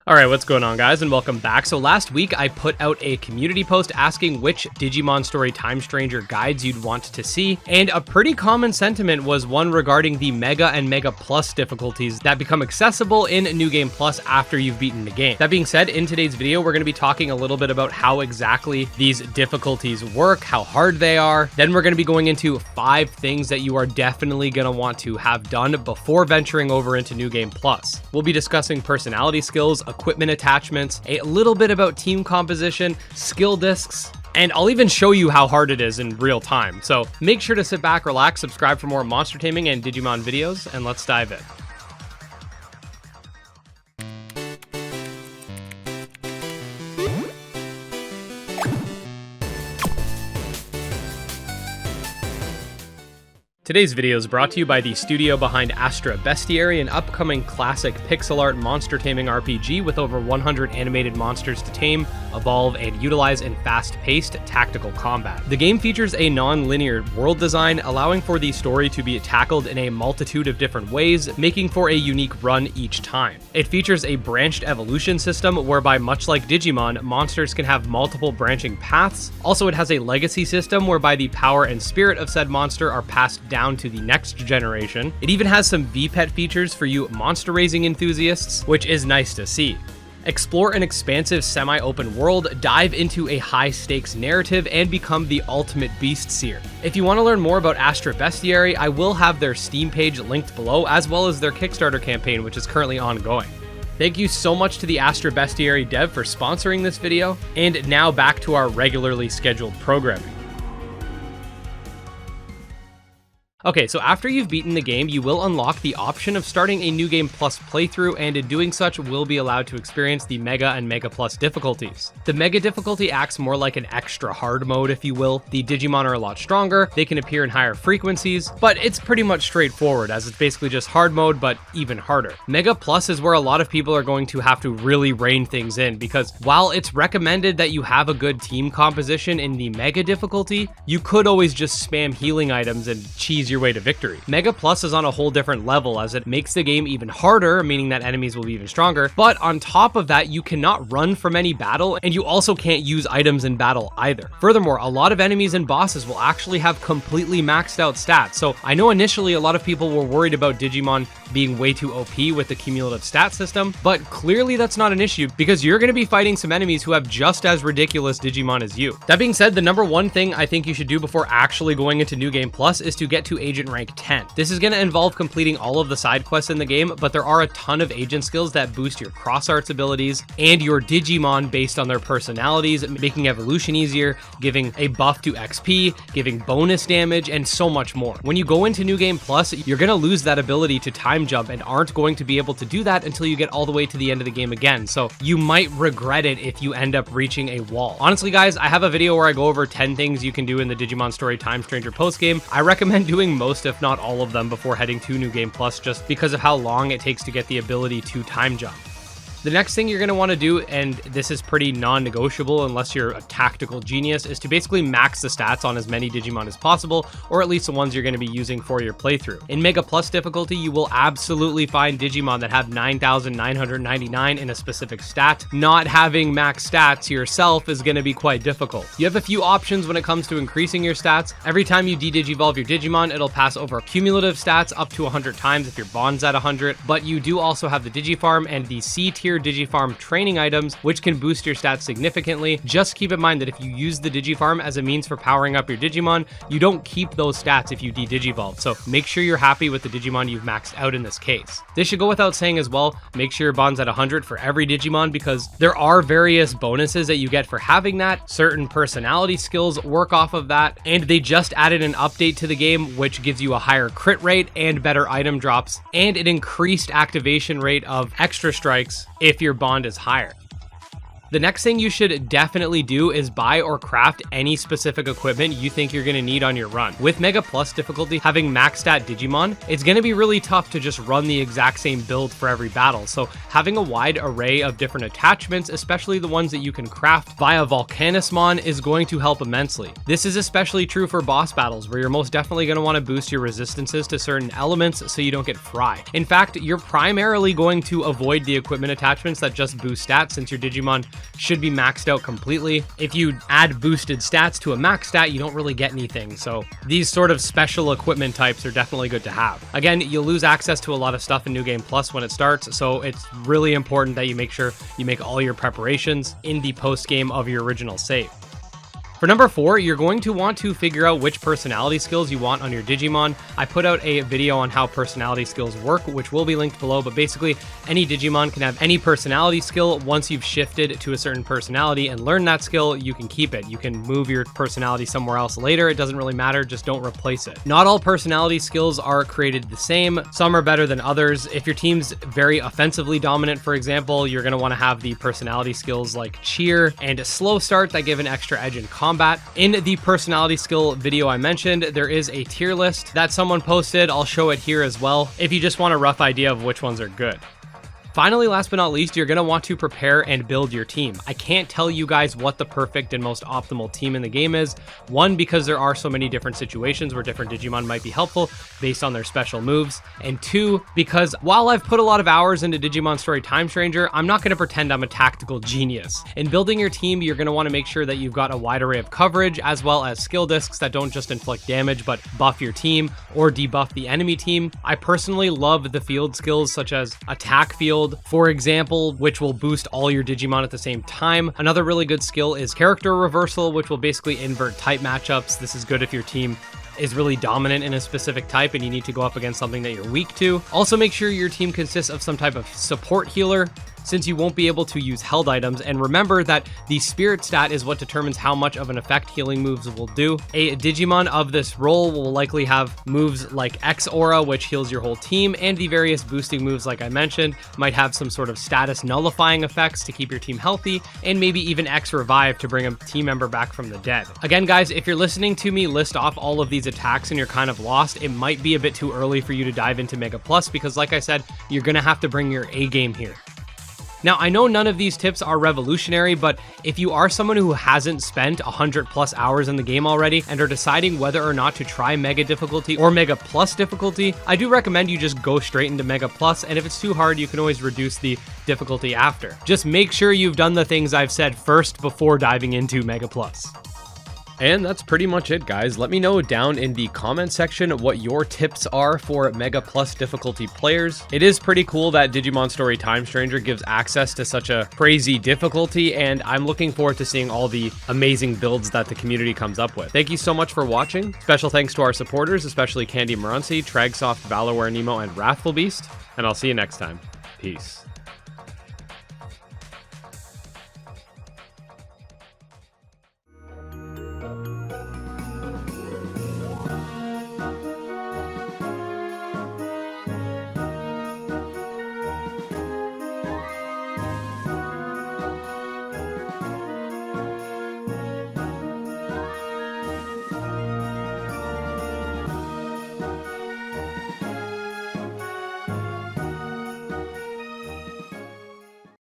Alright, what's going on guys, and welcome back. So last week I put out a community post asking which Digimon Story Time Stranger guides you'd want to see, and a pretty common sentiment was one regarding the Mega and Mega Plus difficulties that become accessible in New Game Plus after you've beaten the game. That being said, in today's video we're going to be talking a little bit about how exactly these difficulties work, how hard they are. Then we're going to be going into 5 things that you are definitely going to want to have done before venturing over into New Game Plus. We'll be discussing personality skills, equipment attachments, a little bit about team composition, skill discs, and I'll even show you how hard it is in real time. So make sure to sit back, relax, subscribe for more monster taming and Digimon videos, and let's dive in. Today's video is brought to you by the studio behind Astra, Bestiary, an upcoming classic pixel art monster taming RPG with over 100 animated monsters to tame, evolve, and utilize in fast-paced tactical combat. The game features a non-linear world design, allowing for the story to be tackled in a multitude of different ways, making for a unique run each time. It features a branched evolution system whereby, much like Digimon, monsters can have multiple branching paths. Also, it has a legacy system whereby the power and spirit of said monster are passed down to the next generation. It even has some VPET features for you monster raising enthusiasts, which is nice to see. Explore an expansive semi-open world, dive into a high-stakes narrative, and become the ultimate beast seer. If you want to learn more about Astra Bestiary, I will have their Steam page linked below, as well as their Kickstarter campaign, which is currently ongoing. Thank you so much to the Astra Bestiary dev for sponsoring this video, and now back to our regularly scheduled programming. Okay, so after you've beaten the game, you will unlock the option of starting a New Game Plus playthrough, and in doing such, will be allowed to experience the Mega and Mega Plus difficulties. The Mega difficulty acts more like an extra hard mode, if you will. The Digimon are a lot stronger, they can appear in higher frequencies, but it's pretty much straightforward, as it's basically just hard mode, but even harder. Mega Plus is where a lot of people are going to have to really rein things in, because while it's recommended that you have a good team composition in the Mega difficulty, you could always just spam healing items and cheese your way to victory. Mega Plus is on a whole different level, as it makes the game even harder, meaning that enemies will be even stronger, but on top of that, you cannot run from any battle, and you also can't use items in battle either. Furthermore, a lot of enemies and bosses will actually have completely maxed out stats, so I know initially a lot of people were worried about Digimon being way too OP with the cumulative stat system, but clearly that's not an issue, because you're going to be fighting some enemies who have just as ridiculous Digimon as you. That being said, the number one thing I think you should do before actually going into New Game Plus is to get to Agent Rank 10. This is going to involve completing all of the side quests in the game, but there are a ton of agent skills that boost your cross arts abilities and your Digimon based on their personalities, making evolution easier, giving a buff to XP, giving bonus damage, and so much more. When you go into New Game Plus, you're going to lose that ability to time jump and aren't going to be able to do that until you get all the way to the end of the game again, so you might regret it if you end up reaching a wall. Honestly guys, I have a video where I go over 10 things you can do in the Digimon Story Time Stranger postgame. I recommend doing most, if not all of them, before heading to New Game Plus, just because of how long it takes to get the ability to time jump. The next thing you're going to want to do, and this is pretty non-negotiable unless you're a tactical genius, is to basically max the stats on as many Digimon as possible, or at least the ones you're going to be using for your playthrough. In Mega Plus difficulty, you will absolutely find Digimon that have 9,999 in a specific stat. Not having max stats yourself is going to be quite difficult. You have a few options when it comes to increasing your stats. Every time you de-digivolve your Digimon, it'll pass over cumulative stats up to 100 times if your bond's at 100, but you do also have the Digifarm and the C-tier Digifarm training items, which can boost your stats significantly. Just keep in mind that if you use the Digifarm as a means for powering up your Digimon, you don't keep those stats if you de-digivolve, so make sure you're happy with the Digimon you've maxed out in this case. This should go without saying as well, make sure your bond's at 100 for every Digimon, because there are various bonuses that you get for having that. Certain personality skills work off of that, and they just added an update to the game which gives you a higher crit rate and better item drops, and an increased activation rate of extra strikes if your bond is higher. The next thing you should definitely do is buy or craft any specific equipment you think you're going to need on your run. With Mega Plus difficulty having max stat Digimon, it's going to be really tough to just run the exact same build for every battle, so having a wide array of different attachments, especially the ones that you can craft via Volcanismon, is going to help immensely. This is especially true for boss battles, where you're most definitely going to want to boost your resistances to certain elements so you don't get fried. In fact, you're primarily going to avoid the equipment attachments that just boost stats, since your Digimon should be maxed out completely. If you add boosted stats to a max stat, you don't really get anything, so these sort of special equipment types are definitely good to have. Again, you'll lose access to a lot of stuff in New Game Plus when it starts, so it's really important that you make sure you make all your preparations in the post game of your original save. For number 4, you're going to want to figure out which personality skills you want on your Digimon. I put out a video on how personality skills work, which will be linked below, but basically any Digimon can have any personality skill. Once you've shifted to a certain personality and learned that skill, you can keep it. You can move your personality somewhere else later. It doesn't really matter, just don't replace it. Not all personality skills are created the same. Some are better than others. If your team's very offensively dominant, for example, you're going to want to have the personality skills like Cheer and Slow Start that give an extra edge in combat. In the personality skill video I mentioned, there is a tier list that someone posted. I'll show it here as well if you just want a rough idea of which ones are good. Finally, last but not least, you're going to want to prepare and build your team. I can't tell you guys what the perfect and most optimal team in the game is. One, because there are so many different situations where different Digimon might be helpful based on their special moves. And two, because while I've put a lot of hours into Digimon Story Time Stranger, I'm not going to pretend I'm a tactical genius. In building your team, you're going to want to make sure that you've got a wide array of coverage, as well as skill discs that don't just inflict damage, but buff your team or debuff the enemy team. I personally love the field skills such as Attack Field, for example, which will boost all your Digimon at the same time. Another really good skill is Character Reversal, which will basically invert type matchups. This is good if your team is really dominant in a specific type and you need to go up against something that you're weak to. Also, make sure your team consists of some type of support healer, since you won't be able to use held items. And remember that the spirit stat is what determines how much of an effect healing moves will do. A Digimon of this role will likely have moves like X Aura, which heals your whole team, and the various boosting moves like I mentioned might have some sort of status nullifying effects to keep your team healthy, and maybe even X Revive to bring a team member back from the dead. Again, guys, if you're listening to me list off all of these attacks and you're kind of lost, it might be a bit too early for you to dive into Mega Plus, because like I said, you're gonna have to bring your A game here. Now, I know none of these tips are revolutionary, but if you are someone who hasn't spent 100+ hours in the game already and are deciding whether or not to try Mega Difficulty or Mega Plus Difficulty, I do recommend you just go straight into Mega Plus, and if it's too hard, you can always reduce the difficulty after. Just make sure you've done the things I've said first before diving into Mega Plus. And that's pretty much it, guys. Let me know down in the comment section what your tips are for Mega Plus difficulty players. It is pretty cool that Digimon Story Time Stranger gives access to such a crazy difficulty, and I'm looking forward to seeing all the amazing builds that the community comes up with. Thank you so much for watching. Special thanks to our supporters, especially Candy Marunci, Tragsoft, Valorware Nemo, and Wrathful Beast, and I'll see you next time. Peace.